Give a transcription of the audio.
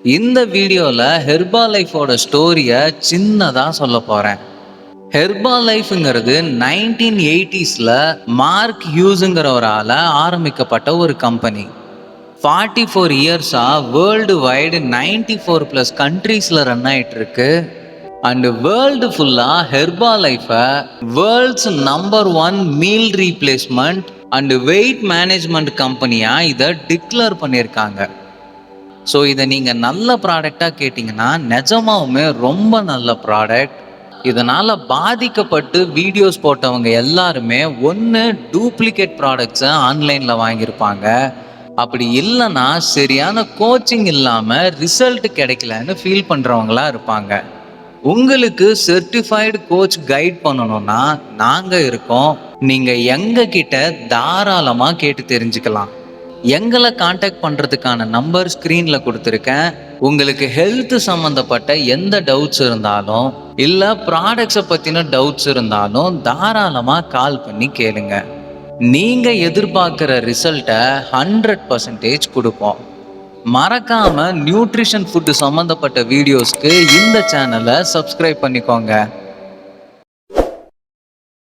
இந்த வீடியோல ஹெர்பா லைஃபோட ஸ்டோரிய சின்னதா சொல்ல போறேன். ஹெர்பா லைஃப்ங்கிறது 1980ஸ்ல மார்க் ஹியூஸ்ங்கிறவரால ஆரம்பிக்கப்பட்ட ஒரு கம்பெனி. 44 இயர்ஸா வேர்ல்டு வைடு 94 பிளஸ் கண்ட்ரீஸ்ல ரன் ஆயிட்டு இருக்கு. அண்ட் வேர்ல்டு ஃபுல்லா ஹெர்பா லைஃபை world's number 1 meal replacement and wait management கம்பெனியா இதை டிக்ளேர் பண்ணியிருக்காங்க. ஸோ இதை நீங்கள் நல்ல ப்ராடக்டாக கேட்டிங்கன்னா நிஜமாவுமே ரொம்ப நல்ல ப்ராடக்ட். இதனால் பாதிக்கப்பட்டு வீடியோஸ் போட்டவங்க எல்லாருமே ஒன்று டூப்ளிகேட் ப்ராடக்ட்ஸை ஆன்லைனில் வாங்கியிருப்பாங்க, அப்படி இல்லைன்னா சரியான கோச்சிங் இல்லாமல் ரிசல்ட் கிடைக்கலன்னு ஃபீல் பண்ணுறவங்களா இருப்பாங்க. உங்களுக்கு சர்டிஃபைடு கோச் கைட் பண்ணணும்னா நாங்கள் இருக்கோம். நீங்கள் எங்ககிட்ட தாராளமாக கேட்டு தெரிஞ்சுக்கலாம். எங்களை காண்டாக்ட் பண்ணுறதுக்கான நம்பர் ஸ்க்ரீனில் கொடுத்துருக்கேன். உங்களுக்கு ஹெல்த் சம்மந்தப்பட்ட எந்த டவுட்ஸ் இருந்தாலும் இல்லை ப்ராடக்ட்ஸை பற்றின டவுட்ஸ் இருந்தாலும் தாராளமாக கால் பண்ணி கேளுங்க. நீங்கள் எதிர்பார்க்குற ரிசல்ட்டை 100% கொடுப்போம். மறக்காமல் நியூட்ரிஷன் ஃபுட்டு சம்மந்தப்பட்ட வீடியோஸ்க்கு இந்த சேனலை சப்ஸ்கிரைப் பண்ணிக்கோங்க.